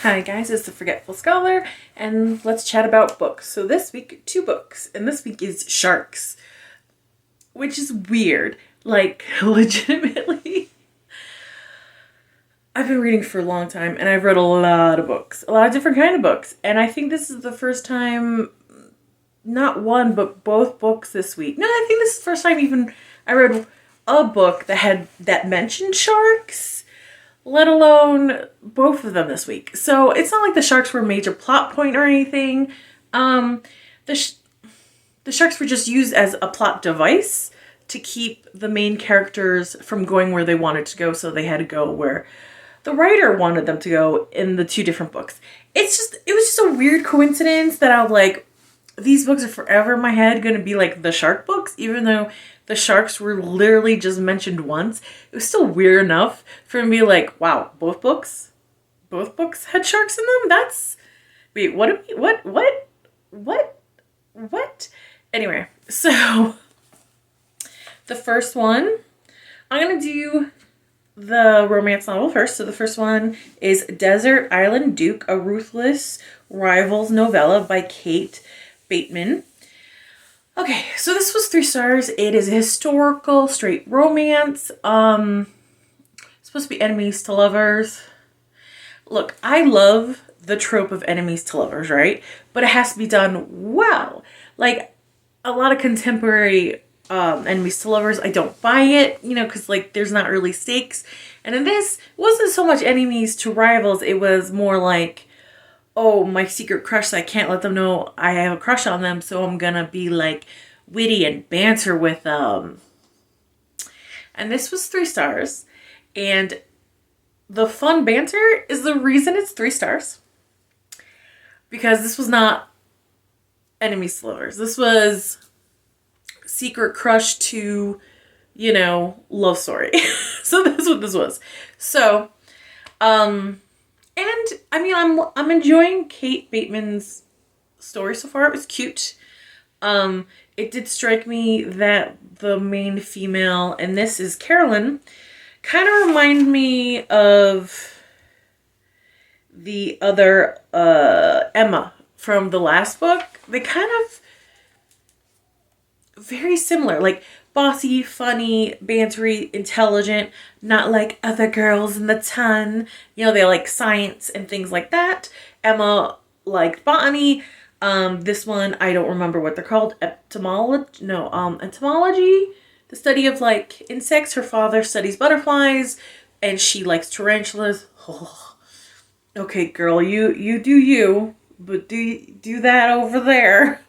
Hi guys, it's the Forgetful Scholar, and let's chat about books. So this week, 2 books, and this week is Sharks, which is weird. Like, legitimately. I've been reading for a long time, and I've read a lot of books. A lot of different kind of books. And I think this is the first time, not one, but both books this week. No, I think this is the first time even I read a book that mentioned sharks, let alone both of them this week. So it's not like the sharks were a major plot point or anything. The sharks were just used as a plot device to keep the main characters from going where they wanted to go, so they had to go where the writer wanted them to go in the 2 different books. It was just a weird coincidence that I'm like, these books are forever in my head going to be like the shark books, even though the sharks were literally just mentioned once. It was still weird enough for me to be like, wow, both books had sharks in them? That's, wait, what? Anyway, so the first one, I'm going to do the romance novel first. So the first one is Desert Island Duke, a Ruthless Rivals Novella by Kate Bateman. Okay, so this was 3 stars. It is a historical, straight romance. It's supposed to be enemies to lovers. Look, I love the trope of enemies to lovers, right? But it has to be done well. Like, a lot of contemporary enemies to lovers, I don't buy it, because, like, there's not really stakes. And in this, it wasn't so much enemies to rivals. It was more like, oh, my secret crush, so I can't let them know I have a crush on them, so I'm gonna be, like, witty and banter with them. And this was 3 stars. And the fun banter is the reason it's 3 stars. Because this was not enemies to lovers. This was secret crush to, love story. So that's what this was. So, and I mean, I'm enjoying Kate Bateman's story so far. It was cute. It did strike me that the main female, and this is Carolyn, kind of remind me of the other Emma from the last book. They kind of very similar, like bossy, funny, bantery, intelligent, not like other girls in the ton. They like science and things like that. Emma liked botany. This one, I don't remember what they're called. Entomology, the study of like insects. Her father studies butterflies and she likes tarantulas. Oh. Okay, girl, you do you, but do that over there.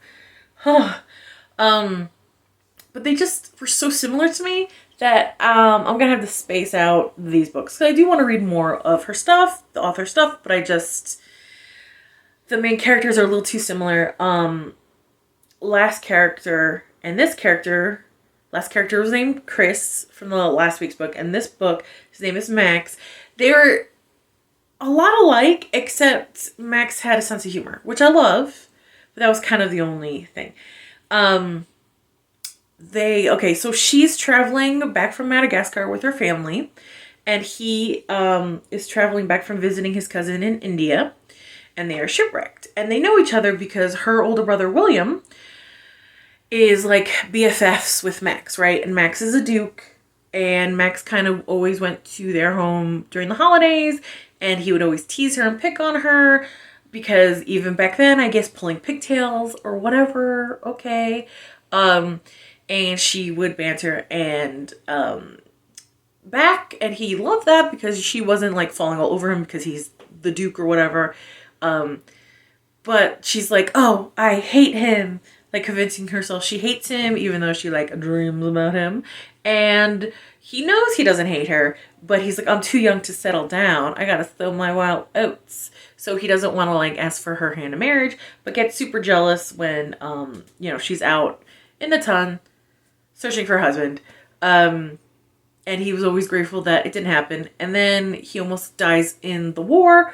But they just were so similar to me that I'm going to have to space out these books. Because I do want to read more of her stuff, the author stuff, but the main characters are a little too similar. Last character was named Chris from the last week's book, and this book, his name is Max. They were a lot alike, except Max had a sense of humor, which I love, but that was kind of the only thing. So she's traveling back from Madagascar with her family, and he is traveling back from visiting his cousin in India, and they are shipwrecked. And they know each other because her older brother William is like BFFs with Max, right? And Max is a duke, and Max kind of always went to their home during the holidays, and he would always tease her and pick on her because even back then, I guess pulling pigtails or whatever, okay. And she would banter and back, and he loved that because she wasn't like falling all over him because he's the duke or whatever. But she's like, oh, I hate him, like convincing herself she hates him even though she like dreams about him. And he knows he doesn't hate her, but he's like, I'm too young to settle down. I gotta sow my wild oats. So he doesn't want to like ask for her hand in marriage, but gets super jealous when she's out in the ton searching for a husband. And he was always grateful that it didn't happen. And then he almost dies in the war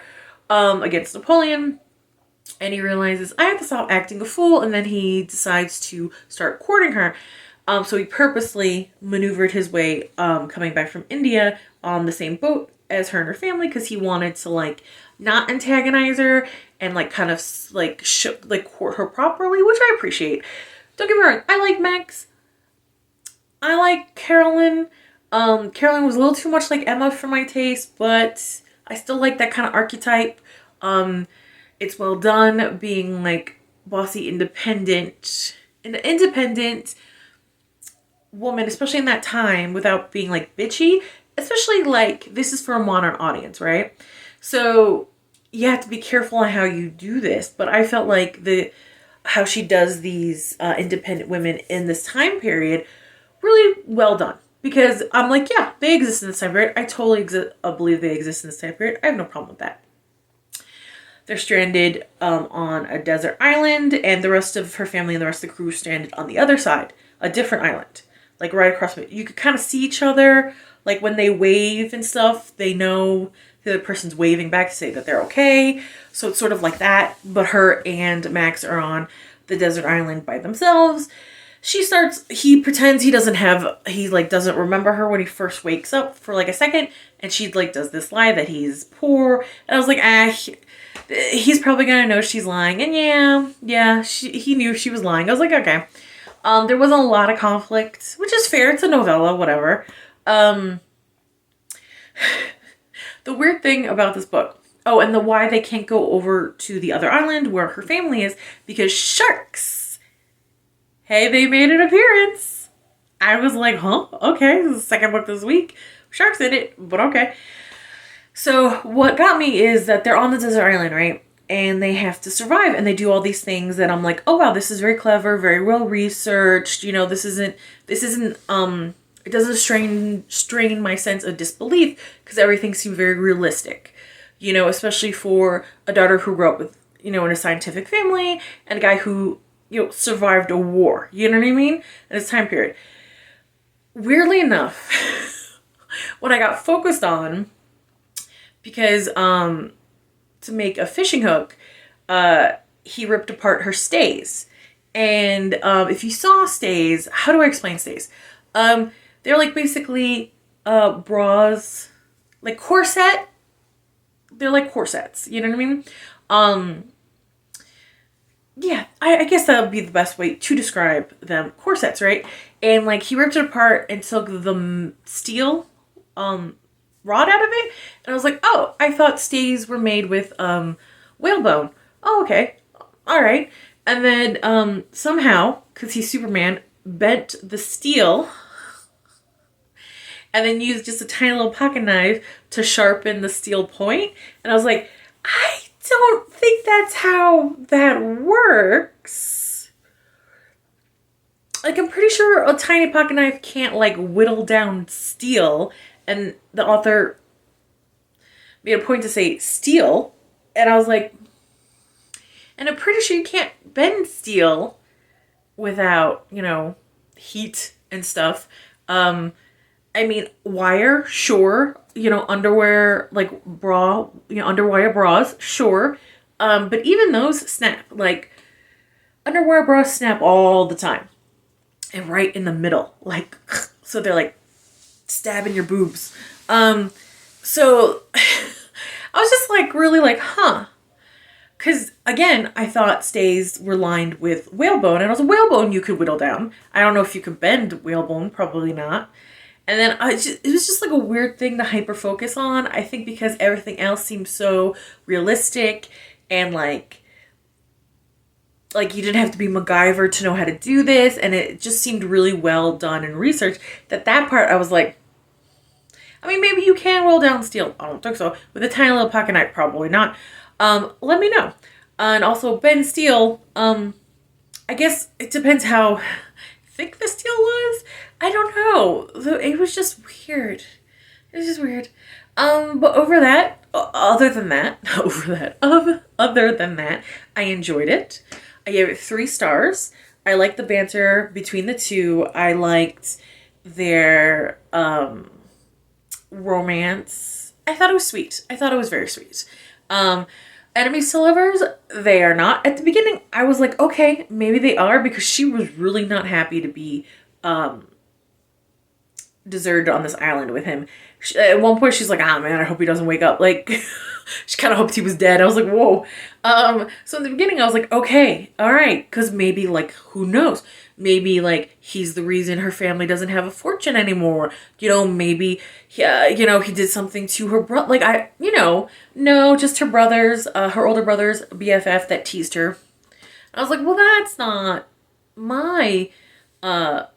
against Napoleon. And he realizes, I have to stop acting a fool. And then he decides to start courting her. So he purposely maneuvered his way coming back from India on the same boat as her and her family because he wanted to like not antagonize her and like kind of like court her properly, which I appreciate. Don't get me wrong, I like Max. I like Carolyn. Carolyn was a little too much like Emma for my taste, but I still like that kind of archetype. It's well done being like bossy, independent, an independent woman, especially in that time, without being like bitchy. Especially like this is for a modern audience, right? So you have to be careful on how you do this. But I felt like how she does these independent women in this time period really well done. Because I'm like, yeah, they exist in this time period. I totally believe they exist in this time period. I have no problem with that. They're stranded on a desert island, and the rest of her family and the rest of the crew stranded on the other side, a different island, like right across from it. You could kind of see each other, like when they wave and stuff, they know the other person's waving back to say that they're okay. So it's sort of like that, but her and Max are on the desert island by themselves. He pretends he doesn't remember her when he first wakes up for like a second, and she like does this lie that he's poor, and I was like, he's probably gonna know she's lying, and he knew she was lying. I was like, okay. There wasn't a lot of conflict, which is fair, it's a novella, whatever. The weird thing about this book, and why they can't go over to the other island where her family is, because sharks. Hey, they made an appearance. I was like, huh? Okay, this is the second book this week. Sharks in it, but okay. So what got me is that they're on the desert island, right? And they have to survive, and they do all these things that I'm like, oh wow, this is very clever, very well researched. You know, this isn't it doesn't strain my sense of disbelief because everything seemed very realistic. You know, especially for a daughter who grew up with, you know, in a scientific family, and a guy who, you know, survived a war, you know what I mean? In this time period. Weirdly enough, what I got focused on, because to make a fishing hook, he ripped apart her stays. And if you saw stays, how do I explain stays? They're like basically bras, like corset. They're like corsets, you know what I mean? Yeah, I guess that would be the best way to describe them. Corsets, right? And like he ripped it apart and took the steel rod out of it. And I was like, oh, I thought stays were made with whalebone. Oh, okay. All right. And then somehow, because he's Superman, bent the steel and then used just a tiny little pocket knife to sharpen the steel point. And I was like, I don't think that's how that works. Like, I'm pretty sure a tiny pocket knife can't, like, whittle down steel. And the author made a point to say steel. And I was like, and I'm pretty sure you can't bend steel without, you know, heat and stuff. I mean, wire, sure. You know, underwear, like bra, you know, underwire bras, sure. But even those snap. Like, underwear bras snap all the time. And right in the middle. Like, so they're like stabbing your boobs. So I was just like, really like, huh. Because, again, I thought stays were lined with whalebone. And I was like, whalebone you could whittle down. I don't know if you could bend whalebone. Probably not. And then it was just like a weird thing to hyper focus on. I think because everything else seemed so realistic and like you didn't have to be MacGyver to know how to do this. And it just seemed really well done and researched. That part I was like, I mean, maybe you can roll down steel. I don't think so. With a tiny little pocket knife, probably not. Let me know. And also bend steel. I guess it depends how thick the steel was. I don't know. It was just weird. It was just weird. But other than that, I enjoyed it. I gave it 3 stars. I liked the banter between the two. I liked their romance. I thought it was sweet. I thought it was very sweet. Enemies to lovers, they are not. At the beginning, I was like, okay, maybe they are, because she was really not happy to be deserted on this island with him. At one point she's like, ah man, I hope he doesn't wake up. Like she kind of hoped he was dead. I was like, whoa. So in the beginning I was like, okay, all right, because maybe like who knows, maybe like he's the reason her family doesn't have a fortune anymore. You know, maybe you know, he did something to her brother. Like no, just her brothers, her older brother's BFF that teased her. I was like, well, that's not my how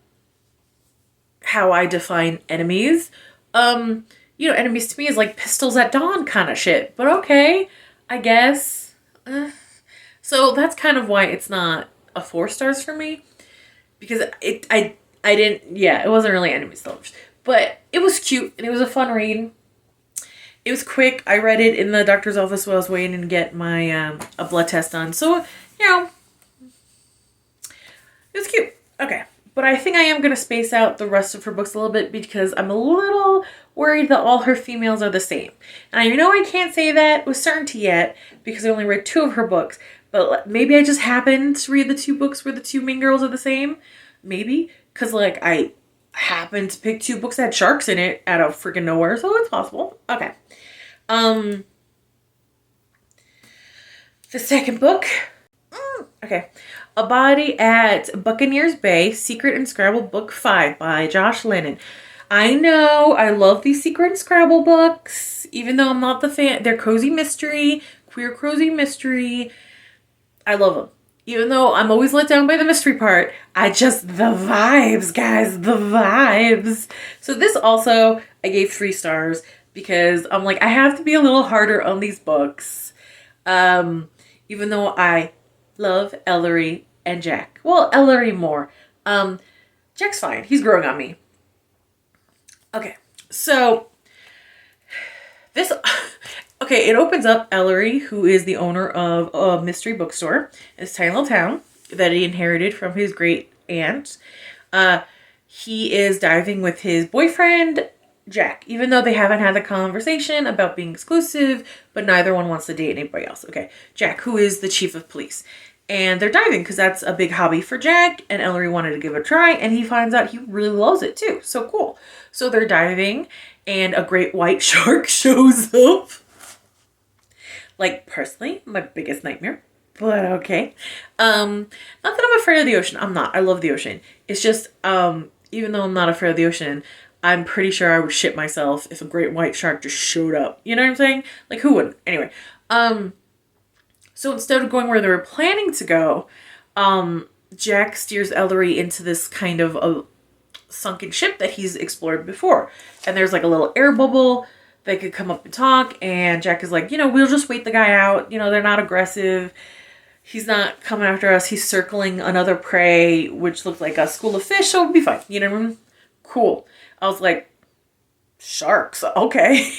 I define enemies. You know, enemies to me is like pistols at dawn kind of shit. But okay, I guess. So that's kind of why it's not a 4 stars for me. Because I didn't, yeah, it wasn't really enemies to lovers. But it was cute and it was a fun read. It was quick. I read it in the doctor's office while I was waiting to get my a blood test done. So, you know, it was cute. Okay. But I think I am going to space out the rest of her books a little bit because I'm a little worried that all her females are the same. And I know I can't say that with certainty yet because I only read 2 of her books. But maybe I just happened to read the 2 books where the 2 main girls are the same. Maybe. Because, like, I happened to pick 2 books that had sharks in it out of freaking nowhere. So it's possible. Okay. The second book. Okay. A Body at Buccaneer's Bay, Secret and Scrabble Book 5 by Josh Lanyon. I know, I love these Secret and Scrabble books, even though I'm not the fan. They're cozy mystery, queer cozy mystery. I love them. Even though I'm always let down by the mystery part, the vibes, guys, the vibes. So this also, I gave 3 stars because I'm like, I have to be a little harder on these books. Even though I love Ellery and Jack. Well, Ellery more. Jack's fine. He's growing on me. Okay, so this... Okay, it opens up Ellery, who is the owner of a mystery bookstore in this tiny little town that he inherited from his great aunt. He is diving with his boyfriend, Jack, even though they haven't had the conversation about being exclusive, but neither one wants to date anybody else. Okay, Jack, who is the chief of police. And they're diving because that's a big hobby for Jack, and Ellery wanted to give it a try, and he finds out he really loves it too. So cool. So they're diving, and a great white shark shows up. Like, personally, my biggest nightmare. But okay. Not that I'm afraid of the ocean. I'm not. I love the ocean. It's just, even though I'm not afraid of the ocean, I'm pretty sure I would shit myself if a great white shark just showed up. You know what I'm saying? Like, who wouldn't? Anyway. So instead of going where they were planning to go, Jack steers Ellery into this kind of a sunken ship that he's explored before. And there's like a little air bubble. They could come up and talk, and Jack is like, you know, we'll just wait the guy out. You know, they're not aggressive. He's not coming after us. He's circling another prey, which looked like a school of fish, so it'll be fine. You know what I mean? Cool. I was like, sharks, okay.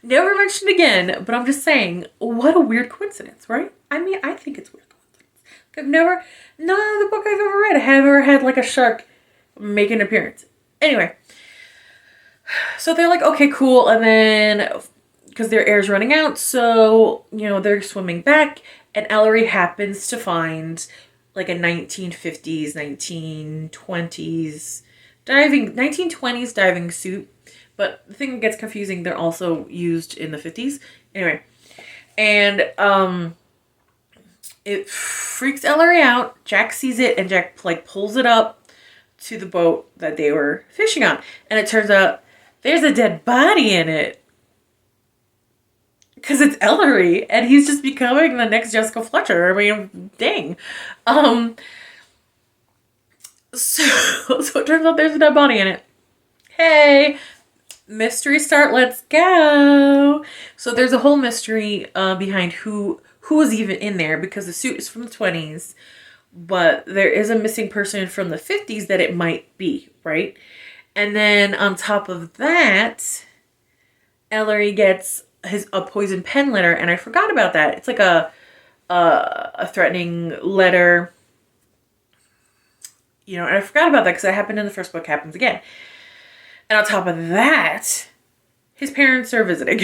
Never mentioned again, but I'm just saying, what a weird coincidence, right? I mean, I think it's weird coincidence. None of the book I've ever read have ever had like a shark make an appearance. Anyway. So they're like, okay, cool. And then, because their air's running out, so, you know, they're swimming back. And Ellery happens to find like a 1950s, 1920s 1920s diving suit. But the thing that gets confusing, they're also used in the 50s. Anyway. And it freaks Ellery out. Jack sees it, and Jack like pulls it up to the boat that they were fishing on. And it turns out there's a dead body in it. Because it's Ellery, and he's just becoming the next Jessica Fletcher. I mean, dang. So it turns out there's a dead body in it. Hey, mystery start, let's go. So there's a whole mystery behind who was even in there, because the suit is from the 20s, but there is a missing person from the 50s that it might be, right? And then on top of that, Ellery gets a poison pen letter, and I forgot about that. It's like a threatening letter, you know, and I forgot about that because that happened in the first book, happens again. And on top of that, his parents are visiting,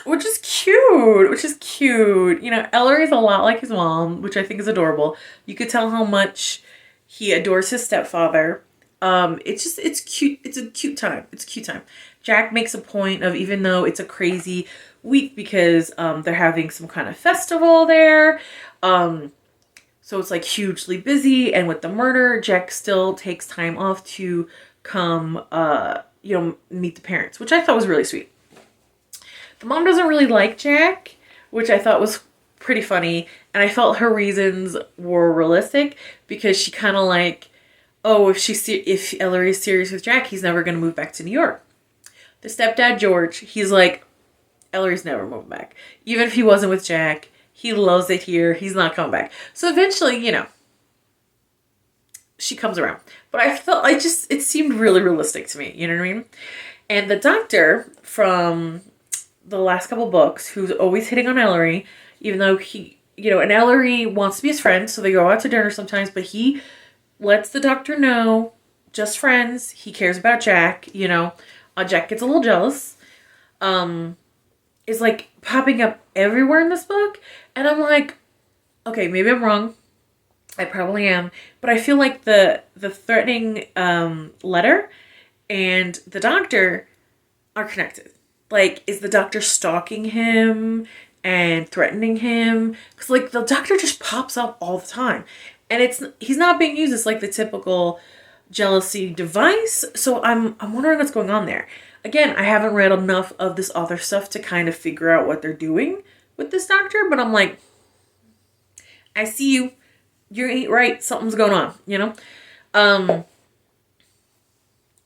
which is cute. You know, Ellery's a lot like his mom, which I think is adorable. You could tell how much he adores his stepfather. It's cute. It's a cute time. It's a cute time. Jack makes a point of, even though it's a crazy week because they're having some kind of festival there, so it's like hugely busy, and with the murder, Jack still takes time off to come meet the parents, which I thought was really sweet. The mom doesn't really like Jack, which I thought was pretty funny, and I felt her reasons were realistic because she kind of like, oh, if Ellery's serious with Jack, he's never going to move back to New York. The stepdad, George, he's like, Ellery's never moving back. Even if he wasn't with Jack, he loves it here. He's not coming back. So eventually, she comes around. But it seemed really realistic to me. You know what I mean? And the doctor from the last couple books, who's always hitting on Ellery, even though and Ellery wants to be his friend, so they go out to dinner sometimes, but he lets the doctor know, just friends, he cares about Jack, Jack gets a little jealous, is like popping up everywhere in this book, and I'm like, okay, maybe I'm wrong, I probably am, but I feel like the threatening letter and the doctor are connected. Like, is the doctor stalking him and threatening him? Because, like, the doctor just pops up all the time. And he's not being used as, like, the typical jealousy device. So I'm wondering what's going on there. Again, I haven't read enough of this author stuff to kind of figure out what they're doing with this doctor. But I'm like, I see you. You ain't right. Something's going on, And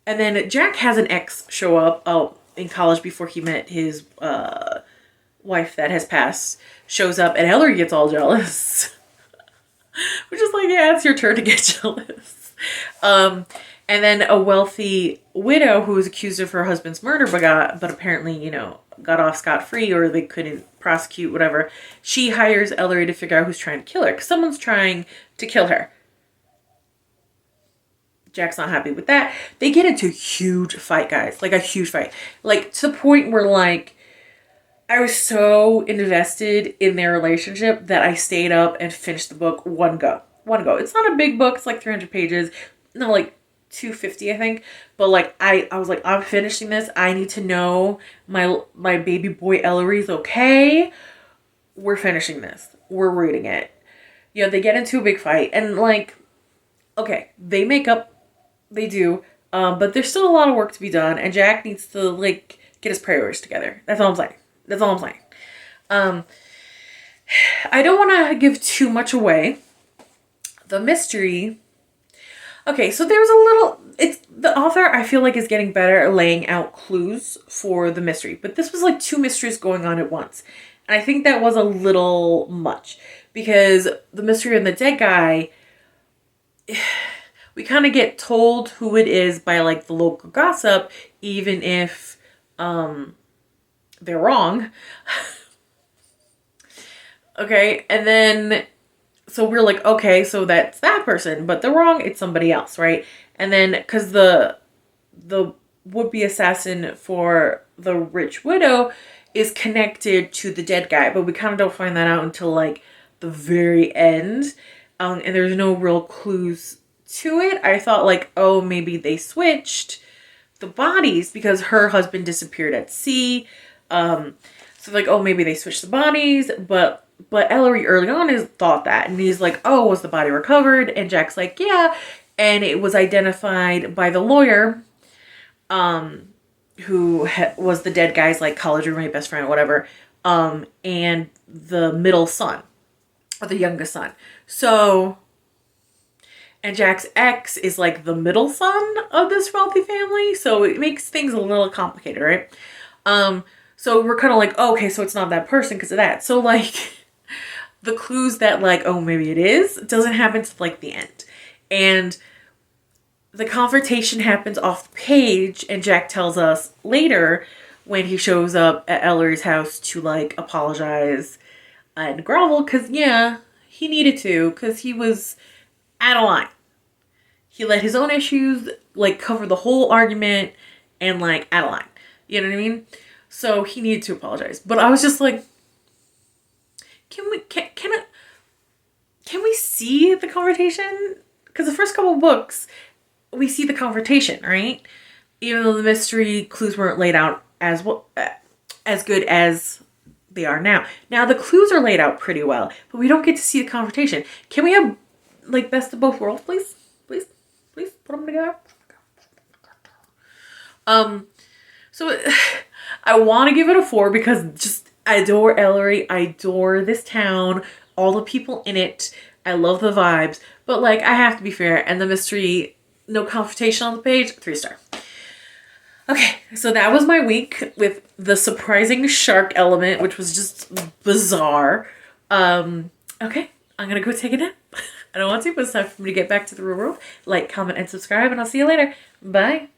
then Jack has an ex show up in college before he met his wife that has passed. Shows up, and Ellery gets all jealous. Which is like, yeah, it's your turn to get jealous. And then a wealthy widow who was accused of her husband's murder but apparently, got off scot-free, or they couldn't prosecute, whatever. She hires Ellery to figure out who's trying to kill her, because someone's trying to kill her. Jack's not happy with that. They get into a huge fight, guys. Like, a huge fight. Like, to the point where, like, I was so invested in their relationship that I stayed up and finished the book one go. It's not a big book. It's like 300 pages. No, like 250, I think. But, like, I was like, I'm finishing this. I need to know my baby boy Ellery's okay. We're finishing this. We're reading it. They get into a big fight. And, like, okay, they make up. They do. But there's still a lot of work to be done. And Jack needs to, like, get his priorities together. That's all I'm saying. I don't want to give too much away. The mystery. Okay, so there's the author, I feel like, is getting better at laying out clues for the mystery. But this was like two mysteries going on at once. And I think that was a little much. Because the mystery of the dead guy, we kind of get told who it is by, like, the local gossip, even if they're wrong. Okay, and then, so we're like, okay, so that's that person, but they're wrong, it's somebody else, right? And then, because the would-be assassin for the rich widow is connected to the dead guy, but we kind of don't find that out until, like, the very end, and there's no real clues to it. I thought, like, oh, maybe they switched the bodies because her husband disappeared at sea. So, like, oh, maybe they switched the bodies, but Ellery early on has thought that, and he's like, oh, was the body recovered? And Jack's like, yeah, and it was identified by the lawyer, who was the dead guy's, like, college roommate, best friend, whatever, and the middle son, or the youngest son. So, and Jack's ex is, like, the middle son of this wealthy family, so it makes things a little complicated, right? So we're kind of like, oh, okay, so it's not that person because of that. So, like, the clues that, like, oh, maybe it is, doesn't happen to, like, the end. And the confrontation happens off the page, and Jack tells us later when he shows up at Ellery's house to, like, apologize and grovel, because, yeah, he needed to, because he was out of line. He let his own issues, like, cover the whole argument and, like, out of line. You know what I mean? So he needed to apologize. But I was just like, can we see the conversation? Because the first couple of books, we see the confrontation, right? Even though the mystery clues weren't laid out as well, as good as they are now. Now the clues are laid out pretty well, but we don't get to see the confrontation. Can we have like best of both worlds, please? Please, please put them together. So I want to give it a 4 because just I adore Ellery. I adore this town, all the people in it. I love the vibes, but like I have to be fair, and the mystery, no confrontation on the page, 3-star. Okay, so that was my week with the surprising shark element, which was just bizarre. Okay, I'm gonna go take a nap. I don't want to, but it's time for me to get back to the real world. Like, comment, and subscribe, and I'll see you later. Bye.